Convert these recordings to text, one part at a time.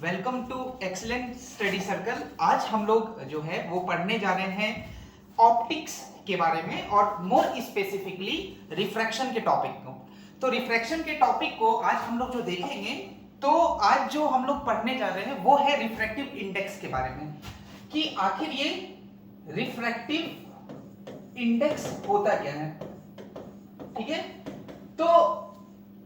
Welcome to excellent study circle. आज हम लोग जो है वो पढ़ने जा रहे हैं ऑप्टिक्स के बारे में और मोर स्पेसिफिकली रिफ्रैक्शन के टॉपिक को। तो रिफ्रैक्शन के टॉपिक को आज हम लोग जो देखेंगे, तो आज जो हम लोग पढ़ने जा रहे हैं वो है रिफ्रैक्टिव इंडेक्स के बारे में कि आखिर ये रिफ्रैक्टिव इंडेक्स होता क्या है। ठीक है, तो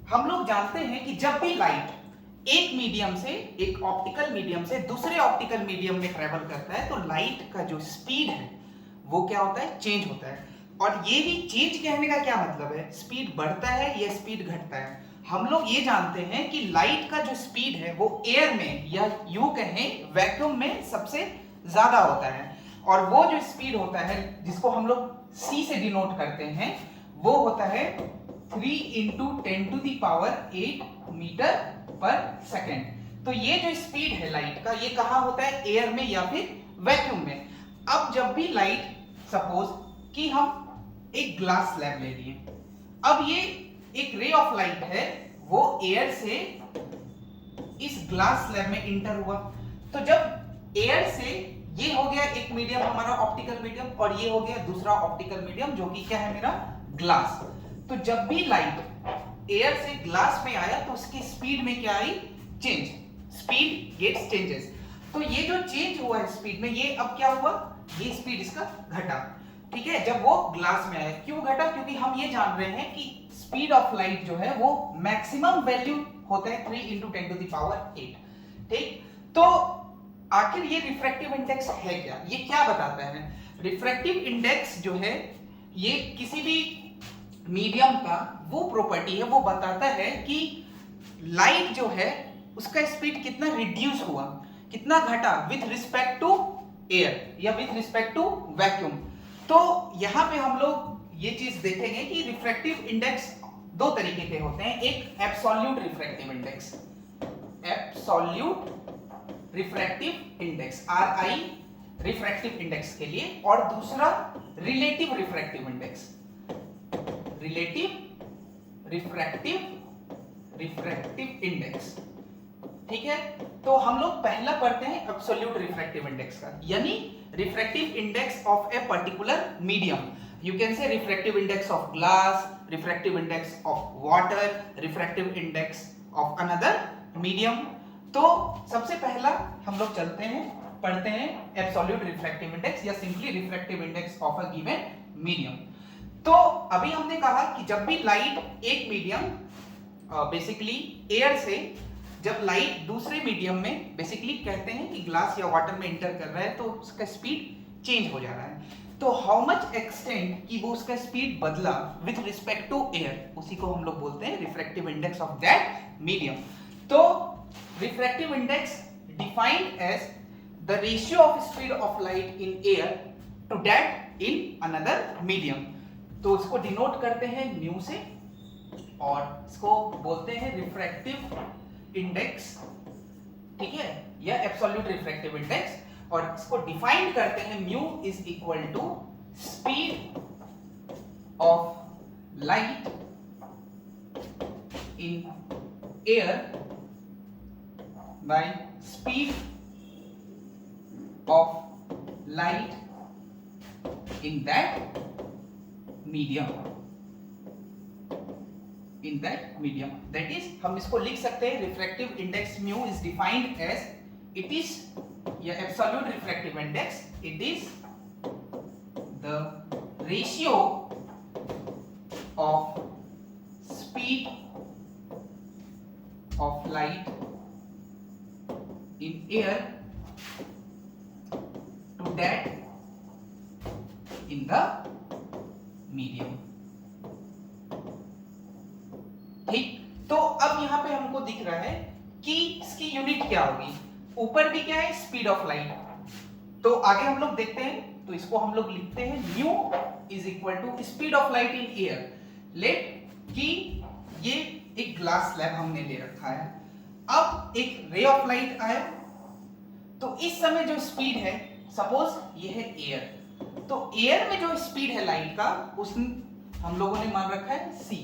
हम लोग जानते हैं कि जब भी लाइट एक मीडियम से, एक ऑप्टिकल मीडियम से दूसरे ऑप्टिकल मीडियम में ट्रेवल करता है तो लाइट का जो स्पीड है वो क्या होता है, चेंज होता है। और ये भी चेंज कहने का क्या मतलब है, स्पीड बढ़ता है या स्पीड घटता है। हम लोग ये जानते हैं कि लाइट का जो स्पीड है वो एयर में या यूं कहें वैक्यूम में सबसे ज्यादा होता है, और वो जो स्पीड होता है जिसको हम लोग c से डिनोट करते हैं वो होता है 3 × 10⁸ मीटर पर सेकेंड। तो ये जो स्पीड है लाइट का, ये कहां होता है, एयर में या फिर वैक्यूम में। अब जब भी लाइट, सपोज कि हम एक ग्लास स्लैब ले लिए, अब ये एक रे ऑफ लाइट है वो एयर से इस ग्लास स्लैब में इंटर हुआ। तो जब एयर से ये हो गया एक मीडियम हमारा ऑप्टिकल मीडियम, और ये हो गया दूसरा ऑप्टिकल मीडियम जो कि क्या है मेरा, ग्लास। तो जब भी लाइट एयर से ग्लास में आया तो उसकी स्पीड में क्या आई, चेंज, स्पीड गेट्स चेंजेस। तो ये जो चेंज हुआ है स्पीड में, ये अब क्या हुआ, ये स्पीड इसका घटा। ठीक है, जब वो ग्लास में आया। क्यों घटा, क्योंकि हम ये जान रहे हैं कि स्पीड ऑफ लाइट जो है वो मैक्सिमम वैल्यू होता है 3 × 10⁸। ठीक, तो आखिर ये रिफ्रैक्टिव इंडेक्स है क्या, ये क्या बताता है। रिफ्रैक्टिव इंडेक्स जो है ये किसी भी मीडियम का वो प्रॉपर्टी है, वो बताता है कि लाइट जो है उसका स्पीड कितना रिड्यूस हुआ, कितना घटा विथ रिस्पेक्ट टू एयर या विथ रिस्पेक्ट टू वैक्यूम। तो यहां पे हम लोग ये चीज देखेंगे कि रिफ्रैक्टिव इंडेक्स दो तरीके के होते हैं। एक absolute refractive index, absolute refractive index RI refractive index के लिए, और दूसरा relative refractive index, relative refractive index. ठीक है, तो हम लोग पहला पढ़ते हैं एब्सोल्यूट रिफ्रैक्टिव इंडेक्स का, यानी refractive index of a particular medium. You can say refractive index of glass, refractive index of water, refractive index of another medium. तो सबसे पहला हम लोग चलते हैं, पढ़ते हैं एब्सोल्यूट रिफ्रैक्टिव इंडेक्स या simply refractive index of a given medium. तो अभी हमने कहा कि जब भी लाइट एक मीडियम बेसिकली एयर से, जब लाइट दूसरे मीडियम में, बेसिकली कहते हैं कि ग्लास या वाटर में इंटर कर रहा है, तो उसका स्पीड चेंज हो जा रहा है। तो हाउ मच एक्सटेंट कि वो उसका स्पीड बदला विथ रिस्पेक्ट टू एयर, उसी को हम लोग बोलते हैं refractive index of that medium. तो refractive index defined as the ratio of speed of light in air to that in another medium. तो इसको डिनोट करते हैं न्यू से, और इसको बोलते हैं रिफ्रैक्टिव इंडेक्स, ठीक है, या एब्सोल्यूट रिफ्रैक्टिव इंडेक्स। और इसको डिफाइन करते हैं mu is equal to speed of light in air by speed of light in that medium, in that medium. That is, हम इसको लिख सकते हैं refractive index mu is defined as, it is, या absolute refractive index, it is the ratio of speed of light in air to that in the medium. ठीक, तो अब यहां पे हमको दिख रहा है कि इसकी यूनिट क्या होगी। ऊपर भी क्या है, स्पीड ऑफ लाइट। तो आगे हम लोग देखते हैं, तो इसको हम लोग लिखते हैं mu is equal to speed of light in air. Let कि ये एक ग्लास स्लैब हमने ले रखा है, अब एक रे ऑफ लाइट आया, तो इस समय जो स्पीड है, सपोज ये है एयर, तो एयर में जो स्पीड है लाइट का, उस हम लोगों ने मान रखा है c।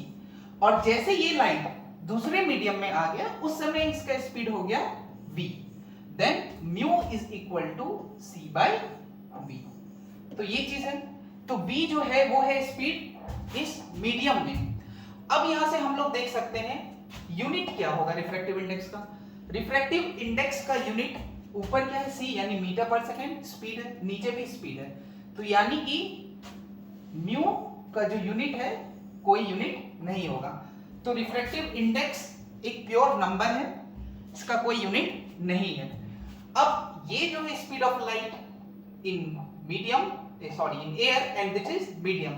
और जैसे ये लाइट दूसरे मीडियम में आ गया, उस समय इसका स्पीड हो गया v। Then mu is equal to c by v। तो ये चीज है। तो v जो है वो है स्पीड इस मीडियम में। अब यहां से हम लोग देख सकते हैं यूनिट क्या होगा रिफ्रैक्टिव इंडेक्स का। रिफ्रैक्टिव इंडेक्स का यूनिट ऊपर क्या है c यानी मीटर पर सेकेंड स्पीड है, नीचे भी स्पीड है। तो यानी कि म्यू का जो यूनिट है कोई यूनिट नहीं होगा। तो रिफ्रैक्टिव इंडेक्स एक प्योर नंबर है, इसका कोई यूनिट नहीं है। अब ये जो है speed of light in medium in air and this is medium,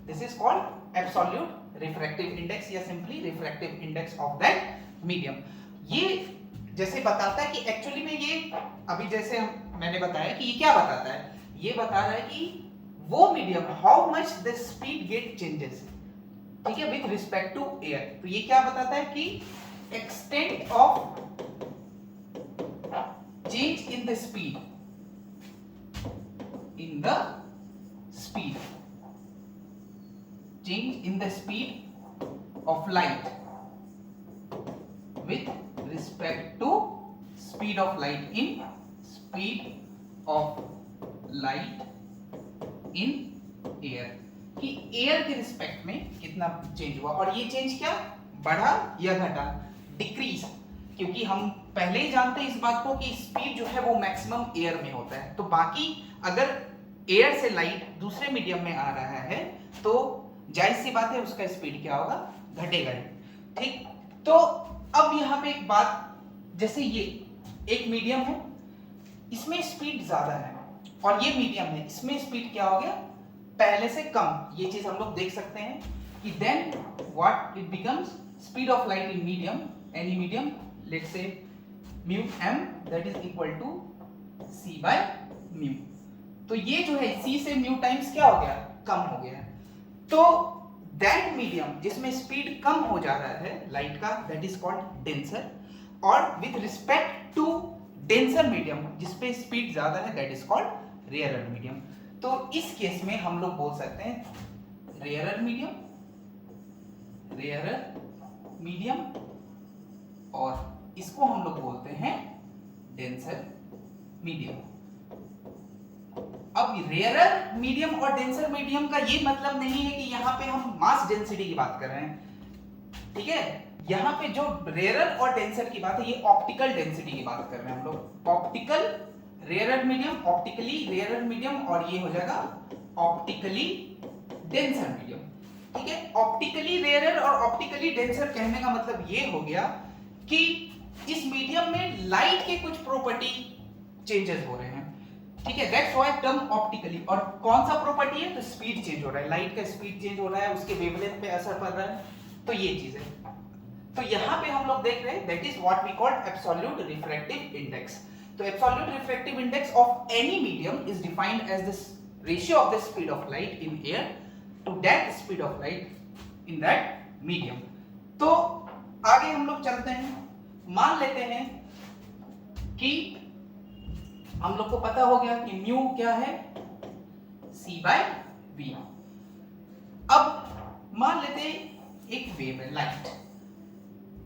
this is called absolute refractive index या simply refractive index of that medium. ये जैसे बताता है कि एक्चुअली में ये अभी जैसे मैंने बताया कि ये क्या बताता है, ये बता रहा है कि वो medium how much the speed get changes, ठीक है, विद रिस्पेक्ट टू एयर। तो ये क्या बताता है कि extent of change in the speed change in the speed of light with respect to speed of light in air, कि air के रिस्पेक्ट में कितना चेंज हुआ और ये चेंज क्या बढ़ा या घटा, डिक्रीज। क्योंकि हम पहले ही जानते हैं इस बात को कि स्पीड जो है वो मैक्सिमम एयर में होता है। तो बाकी अगर एयर से लाइट दूसरे मीडियम में आ रहा है तो जायज सी बात है उसका स्पीड क्या होगा, घटेगा। ठीक, तो अब यहाँ पे एक बात, जैसे ये एक मीडियम है, इसमें स्पीड ज्यादा है और ये मीडियम है, इसमें स्पीड क्या हो गया पहले से कम। ये चीज हम लोग देख सकते हैं कि then what it becomes speed of light in medium, any medium, let's say mu m that is equal to c by mu. तो ये जो है c से म्यू टाइम्स क्या हो गया, कम हो गया। तो दैट मीडियम जिसमें स्पीड कम हो जा रहा है लाइट का, दैट इज कॉल्ड डेंसर, और with respect to denser medium जिसपे स्पीड ज्यादा है, that is called rarer medium. तो इस केस में हम लोग बोल सकते हैं रेयरर मीडियम और इसको हम लोग बोलते हैं डेंसर मीडियम। अब रेयरर मीडियम और डेंसर मीडियम का ये मतलब नहीं है कि यहां पे हम मास डेंसिटी की बात कर रहे हैं, ठीक है। यहां पे जो रेयरर और डेंसर की बात है ये ऑप्टिकल डेंसिटी की बात कर रहे हैं हम लोग। Optical rarer medium, optically rarer medium, और ये हो जाएगा ऑप्टिकली डेंसर मीडियम, ठीक है। ऑप्टिकली रेयरर और ऑप्टिकली डेंसर कहने का मतलब ये हो गया कि इस मीडियम में लाइट के कुछ प्रॉपर्टी चेंजेस हो रहे हैं, ठीक है, दैट्स व्हाई टर्म ऑप्टिकली। और कौन सा प्रॉपर्टी है, तो स्पीड चेंज हो रहा है, लाइट का स्पीड चेंज हो रहा है, उसके वेवलेंथ पे असर पड़ रहा है, तो ये चीज है। तो यहां पे हम लोग देख रहे हैं that is what we call absolute refractive index. तो absolute refractive index of any medium is defined as the ratio of the speed of light in air to that speed of light in that medium. तो आगे हम लोग चलते हैं, मान लेते हैं कि हम लोग को पता हो गया कि म्यू क्या है, c बाय v। अब मान लेते हैं एक वेव है लाइट,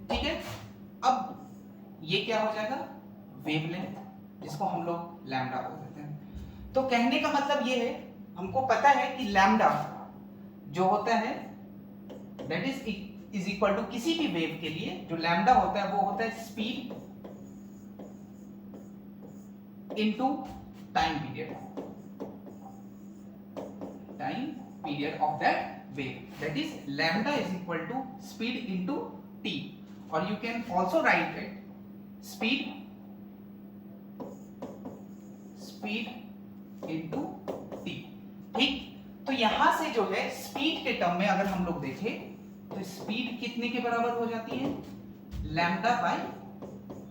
ठीक है। अब ये क्या हो जाएगा, वेवलेंथ, जिसको हम लोग लैम्डा बोल देते हैं। तो कहने का मतलब ये है, हमको पता है कि लैम्डा जो होता है दैट इज इक्वल टू, किसी भी वेव के लिए जो लैम्डा होता है वो होता है speed into time period of that wave, that is lambda is equal to speed into t, और you can also write it speed into t, ठीक। तो यहां से जो है स्पीड के टर्म में अगर हम लोग देखें तो स्पीड कितने के बराबर हो जाती है, लैम्डा बाय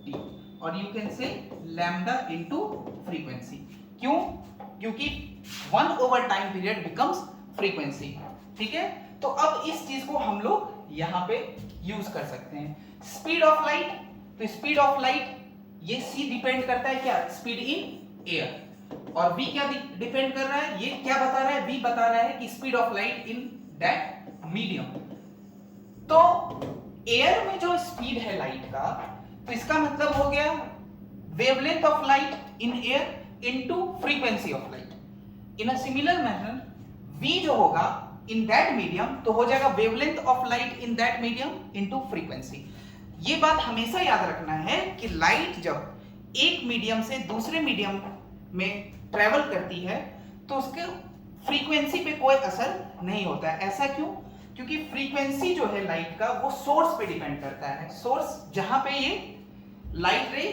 t, और you can say lambda into frequency. क्यों, क्योंकि 1 over time period becomes frequency, ठीक है। तो अब इस चीज को हम लोग यहां पे यूज कर सकते हैं। स्पीड ऑफ लाइट, तो स्पीड ऑफ लाइट ये c डिपेंड करता है क्या, स्पीड इन एयर, और v क्या डिपेंड कर रहा है, ये क्या बता रहा है, v बता रहा है कि speed of light in that medium. तो एयर में जो स्पीड है लाइट का, तो इसका मतलब हो गया wavelength of light in air into frequency of light. In a similar manner, v जो होगा in that medium तो हो जाएगा wavelength of light in that medium into frequency. ये बात हमेशा याद रखना है कि लाइट जब एक मीडियम से दूसरे मीडियम में ट्रेवल करती है तो उसके फ्रीक्वेंसी पे कोई असर नहीं होता है। ऐसा क्यों? क्योंकि फ्रीक्वेंसी जो है लाइट का वो सोर्स पे डिपेंड करता है। सोर्स जहां पे ये लाइट रे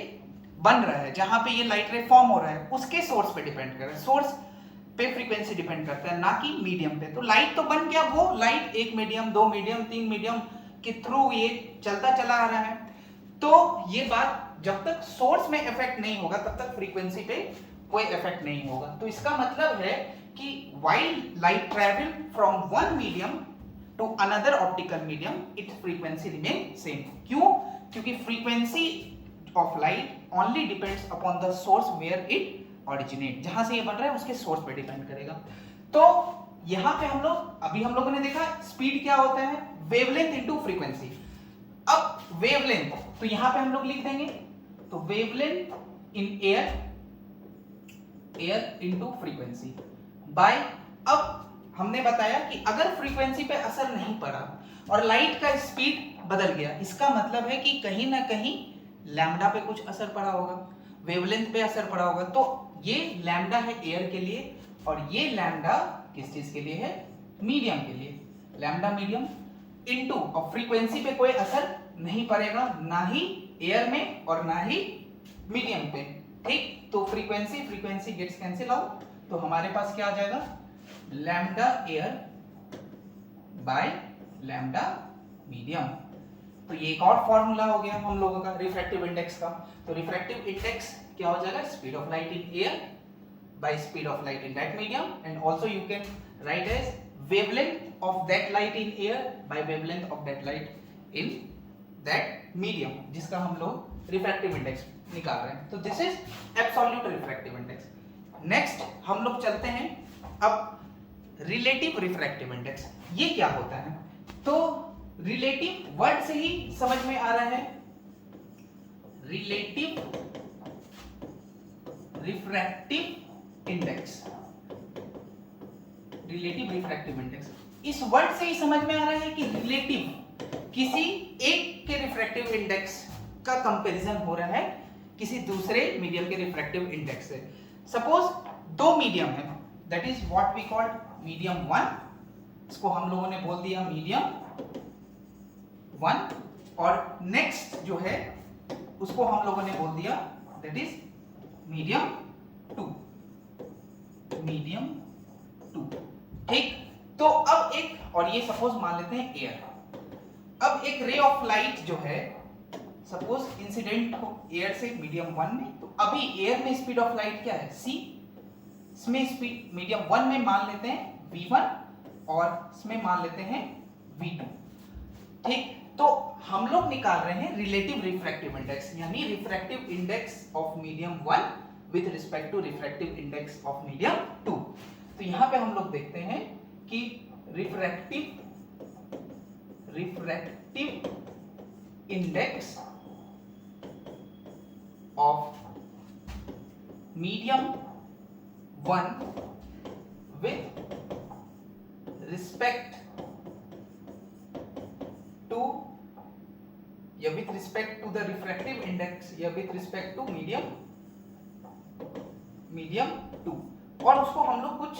बन रहा है, जहां पे ये लाइट रे फॉर्म हो रहा है, उसके सोर्स पे डिपेंड कर रहा है। सोर्स पे फ्रीक्वेंसी डिपेंड करता है, ना कि मीडियम पे। तो लाइट तो बन गया, वो लाइट एक मीडियम, दो मीडियम, तीन मीडियम के थ्रू ये चलता चला आ रहा है। तो ये बात जब तक सोर्स में इफेक्ट नहीं होगा तब तक फ्रीक्वेंसी पे कोई इफेक्ट नहीं होगा। तो इसका मतलब है कि while light travel from one medium to another optical medium, its frequency remain same. क्यों? क्योंकि frequency of light only depends upon the source where it originate. जहां से ये बन रहा है उसके सोर्स पे डिपेंड करेगा। तो यहां पे अभी हम लोगों ने देखा स्पीड क्या होता है, वेवलेंथ इनटू फ्रीक्वेंसी। अब वेवलेंथ तो यहां पे हम लोग लिख देंगे, तो wavelength in air into frequency by. अब हमने बताया कि अगर फ्रीक्वेंसी पे असर नहीं पड़ा और लाइट का स्पीड बदल गया, इसका मतलब है कि कहीं ना कहीं लैम्डा पे कुछ असर पड़ा होगा, वेवलेंथ पे असर पड़ा होगा। तो ये लैम्डा है एयर के लिए और ये लैम्डा किस चीज के लिए है, मीडियम के लिए। लैम्डा मीडियम इनटू, और फ्रीक्वेंसी पे कोई असर नहीं पड़ेगा, ना ही एयर में और ना ही मीडियम पे। ठीक, तो फ्रीक्वेंसी गेट्स कैंसिल आउट, तो हमारे पास क्या आ जाएगा, lambda air by lambda medium. तो ये एक और फॉर्मूला हो गया हम लोगों का रिफ्रैक्टिव इंडेक्स का। तो रिफ्रैक्टिव इंडेक्स क्या हो जाएगा, speed of light in air by speed of light in that medium, and also you can write as wavelength of that light in air by wavelength of that light in that medium, जिसका हम लोग refractive index निकाल रहे हैं। तो this is absolute refractive index. Next हम लोग चलते हैं अब रिलेटिव रिफ्रैक्टिव इंडेक्स। ये क्या होता है, तो रिलेटिव वर्ड से ही समझ में आ रहा है, relative refractive index. Relative refractive index इस वर्ड से ही समझ में आ रहा है कि रिलेटिव किसी एक के रिफ्रैक्टिव इंडेक्स का कंपैरिजन हो रहा है किसी दूसरे मीडियम के रिफ्रैक्टिव इंडेक्स से। सपोज दो मीडियम है, that is what we called medium 1, इसको हम लोगों ने बोल दिया मीडियम 1, और नेक्स्ट जो है उसको हम लोगों ने बोल दिया दैट इज मीडियम 2, मीडियम 2। ठीक, तो अब एक, और ये सपोज मान लेते हैं एयर। अब एक रे ऑफ लाइट जो है सपोज इंसिडेंट हो एयर से मीडियम 1 में, तो अभी एयर में स्पीड ऑफ लाइट क्या है, c, इसमें स्पीड मीडियम 1 में मान लेते हैं v1 और इसमें मान लेते हैं v2। ठीक, तो हम लोग निकाल रहे हैं रिलेटिव रिफ्रैक्टिव इंडेक्स, यानी refractive index of medium 1 with respect to refractive index of medium 2। तो यहां पे हम लोग देखते हैं कि refractive index of medium 1 with respect to, या with respect to the refractive index, या with respect to medium 2, और उसको हम लोग कुछ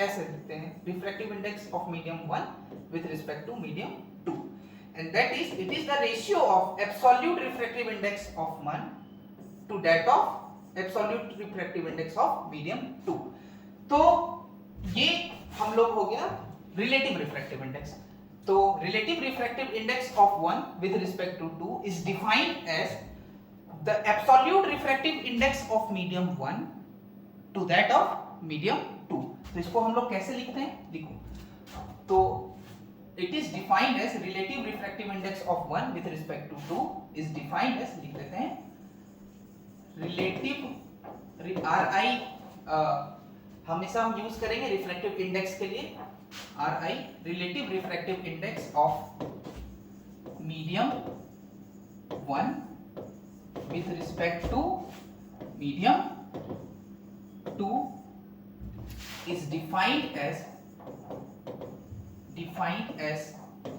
ऐसे लिखते हैं, refractive index of medium 1 with respect to medium 2, and that is, it is the ratio of absolute refractive index of 1 to that of absolute refractive index of medium 2। तो ये हम लोग हो गया relative refractive index। तो relative refractive index of 1 with respect to 2 is defined as the absolute refractive index of medium 1 to that of medium 2। तो इसको हम लोग कैसे लिखते हैं, लिखो, तो it is defined as relative refractive index of 1 with respect to 2 is defined as, लिख देते हैं रिलेटिव, RI हमेशा हम यूज करेंगे रिफ्रैक्टिव इंडेक्स के लिए, RI relative refractive index of medium 1 with respect to medium 2 is defined as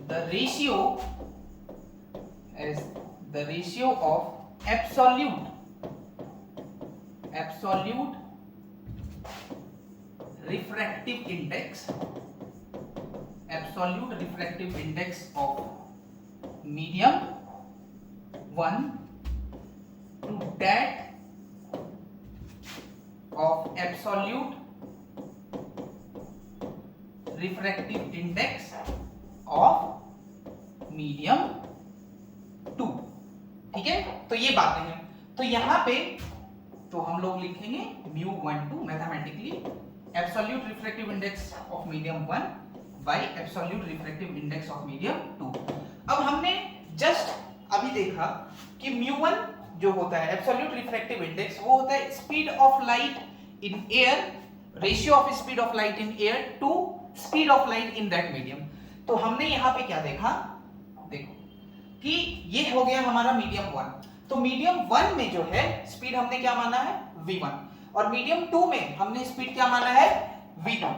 the ratio of absolute refractive index of medium 1 to that of absolute refractive index of medium 2। ठीक है, तो ये बातें हैं। तो यहां पे तो हम लोग लिखेंगे μ12 mathematically absolute refractive index of medium 1 by absolute refractive index of medium 2। अब हमने जस्ट अभी देखा कि μ1 जो होता है एब्सोल्यूट रिफ्रैक्टिव इंडेक्स, वो होता है speed of light in air, ratio of speed of light in air to speed of light in that medium. तो हमने यहां पे क्या देखा, देखो कि ये हो गया हमारा मीडियम 1। तो मीडियम 1 में जो है स्पीड हमने क्या माना है v1, और मीडियम 2 में हमने स्पीड क्या माना है v2।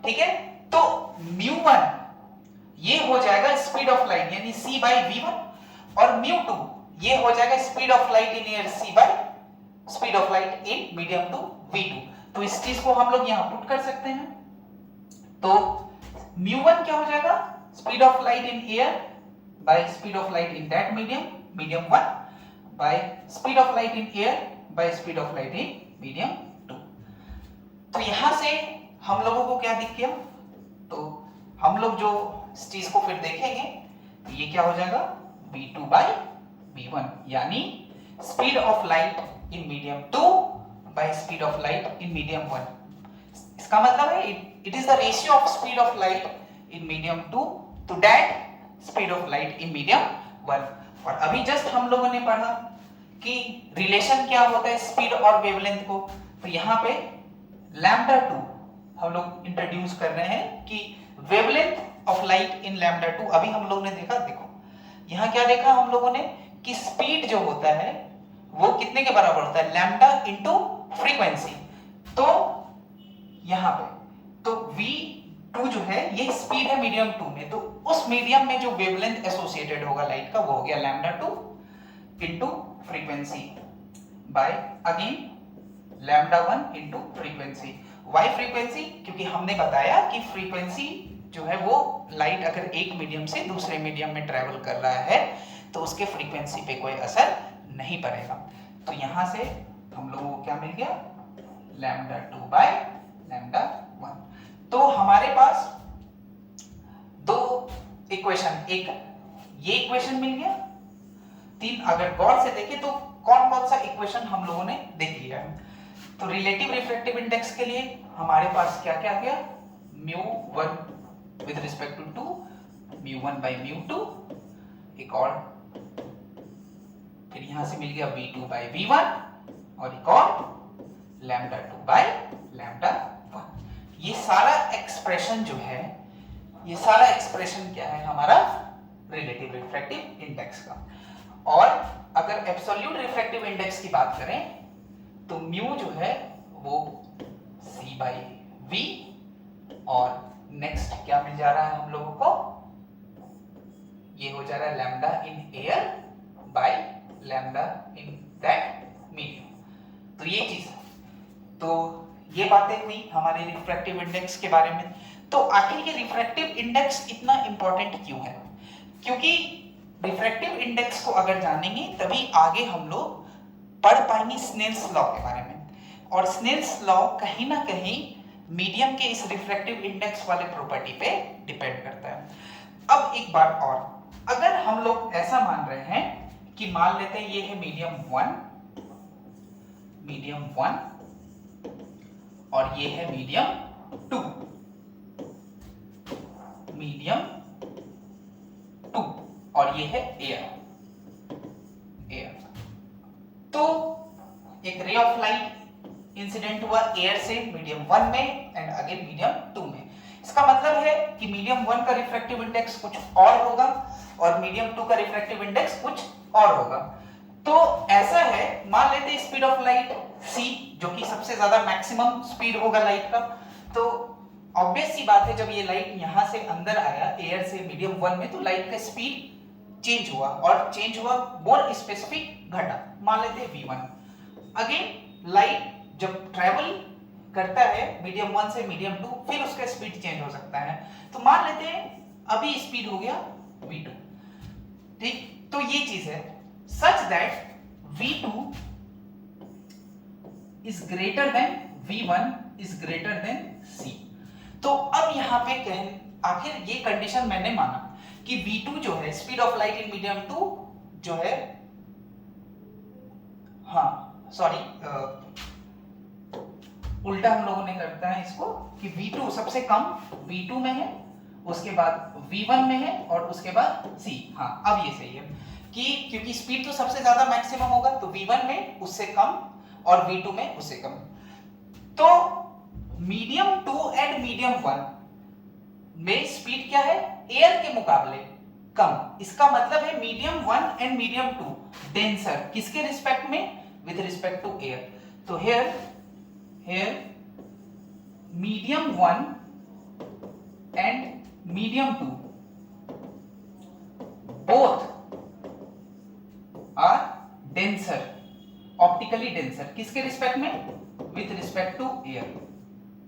ठीक है, तो μ1 ये हो जाएगा स्पीड ऑफ लाइट यानी c by v1, और μ2 ये हो जाएगा speed of light in air c by speed of light in medium 2 v2। तो इस चीज को हम लोग यहां पुट कर सकते हैं। तो μ1 क्या हो जाएगा speed of light in air by speed of light in that medium 1 bye speed of light in air by speed of light in medium 2। तो यहां से हम लोगों को क्या दिख गया, तो हम लोग जो इस चीज को फिर देखेंगे तो ये क्या हो जाएगा v2 बाय v1 यानी speed of light in medium 2 by speed of light in medium 1। इसका मतलब है it is the ratio of speed of light in medium 2 to that speed of light in medium 1। और अभी just हम लोगों ने पढ़ा कि रिलेशन क्या होता है स्पीड और वेवलेंथ को। तो यहाँ पे λ2 हम लोग इंट्रोड्यूस कर रहे हैं कि वेवलेंथ ऑफ लाइट इन λ2। अभी हम लोग ने देखा, देखो यहाँ क्या देखा हम लोगों ने कि स्पीड जो होता है वो कितने के बराबर होता है लैम्डा इंटू फ्रीक्वेंसी। तो यहाँ पे तो v2 जो है ये स्पीड है मीडियम 2 में, तो उस मीडियम में जो वेवलेंथ एसोसिएटेड होगा लाइट का वो हो गया λ2 into frequency by again λ1 into frequency. Why frequency, क्योंकि हमने बताया कि फ्रीक्वेंसी जो है वो लाइट अगर एक मीडियम से दूसरे मीडियम में ट्रेवल कर रहा है तो उसके फ्रीक्वेंसी पे कोई असर नहीं पड़ेगा। तो यहां से हम लोगों को क्या मिल गया λ2 बाय λ1। तो हमारे पास दो इक्वेशन, एक ये इक्वेशन मिल गया, तीन अगर गौर से देखें तो कौन कौन सा इक्वेशन हम लोगों ने देख लिया है। तो रिलेटिव रिफ्रैक्टिव इंडेक्स के लिए हमारे पास क्या क्या आ गया μ1 विद रिस्पेक्ट टू 2 μ1 by μ2, एक और फिर यहां से मिल गया v2 by v1 और एक और λ2 by λ1। ये सारा एक्सप्रेशन जो है, ये सारा एक्सप्रेशन क्या है हमारा रिलेटिव रिफ्रैक्टिव इंडेक्स का। और अगर एब्सोल्यूट रिफ्रैक्टिव इंडेक्स की बात करें तो म्यू जो है वो c by v, और नेक्स्ट क्या मिल जा रहा है हम लोगों को, ये हो जा रहा है lambda in air by lambda in that medium. तो ये चीज है। तो ये बातें हुई हमारे रिफ्रैक्टिव इंडेक्स के बारे में। तो आखिर ये रिफ्रैक्टिव इंडेक्स इतना इंपॉर्टेंट क्यों है? क्योंकि रिफ्रैक्टिव इंडेक्स को अगर जानेंगे तभी आगे हम लोग पढ़ पाएंगे स्नेल्स लॉ के बारे में, और स्नेल्स लॉ कहीं ना कहीं मीडियम के इस रिफ्रैक्टिव इंडेक्स वाले प्रॉपर्टी पे डिपेंड करता है। अब एक बात और, अगर हम लोग ऐसा मान रहे हैं कि मान लेते हैं ये है मीडियम 1 और ये है मीडियम 2 और ये है एयर। तो एक रे ऑफ लाइट इंसिडेंट हुआ एयर से मीडियम 1 में एंड अगेन मीडियम 2 में। इसका मतलब है कि मीडियम 1 का रिफ्रैक्टिव इंडेक्स कुछ और होगा और मीडियम 2 का रिफ्रैक्टिव इंडेक्स कुछ और होगा। तो ऐसा है, मान लेते हैं स्पीड ऑफ लाइट c, जो कि सबसे ज्यादा मैक्सिमम स्पीड होगा लाइट का। तो ऑब्वियस सी बात है, जब ये लाइट यहां से अंदर आया एयर से मीडियम 1 में, तो लाइट का स्पीड चेंज हुआ, और चेंज हुआ मोर स्पेसिफिक घटा, मान लेते हैं v1। अगेन लाइट जब ट्रेवल करता है मीडियम 1 से मीडियम 2, फिर उसका स्पीड चेंज हो सकता है। तो मान लेते हैं अभी स्पीड हो गया v2, ठीक। तो ये चीज है such that v2 is greater than v1 is greater than c। तो अब यहां पे आखिर ये कंडीशन मैंने माना कि v2 जो है speed of light in medium 2 जो है, हाँ सॉरी, उल्टा हम लोगों ने करता है इसको कि v2 सबसे कम v2 में है, उसके बाद v1 में है, और उसके बाद c। हाँ अब ये सही है कि क्योंकि स्पीड तो सबसे ज्यादा मैक्सिमम होगा, तो v1 में उससे कम और v2 में उससे कम। तो मीडियम 2 एंड मीडियम 1 में स्पीड क्या है, एयर के मुकाबले कम। इसका मतलब है मीडियम 1 एंड मीडियम 2 डेंसर, किसके रिस्पेक्ट में, विद रिस्पेक्ट टू एयर। तो here medium 1 and medium 2 both are denser, optically denser, किसके रिस्पेक्ट में, विथ रिस्पेक्ट टू एयर,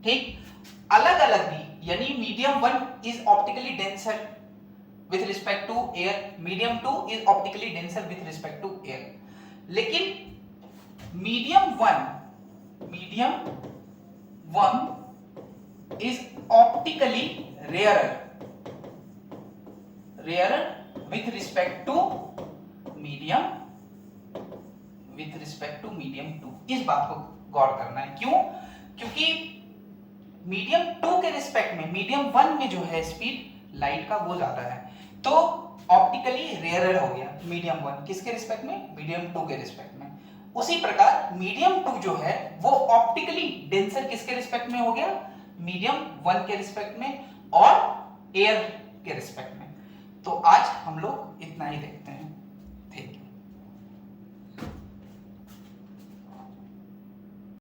ठीक। अलग अलग भी, यानी medium 1 is optically denser with respect to air, medium 2 is optically denser with respect to air. लेकिन medium 1 is optically rarer with respect to medium with respect to medium 2। इस बात को गौर करना है, क्यों, क्योंकि मीडियम 2 के रिस्पेक्ट में मीडियम 1 में जो है स्पीड लाइट का वो ज्यादा है, तो ऑप्टिकली रेयरर हो गया मीडियम 1, किसके रिस्पेक्ट में, मीडियम 2 के रिस्पेक्ट में। उसी प्रकार मीडियम 2 जो है वो ऑप्टिकली डेंसर किसके रिस्पेक्ट में हो गया, मीडियम 1 के रिस्पेक्ट में और एयर के रिस्पेक्ट में। तो आज हम लोग इतना ही देखते हैं।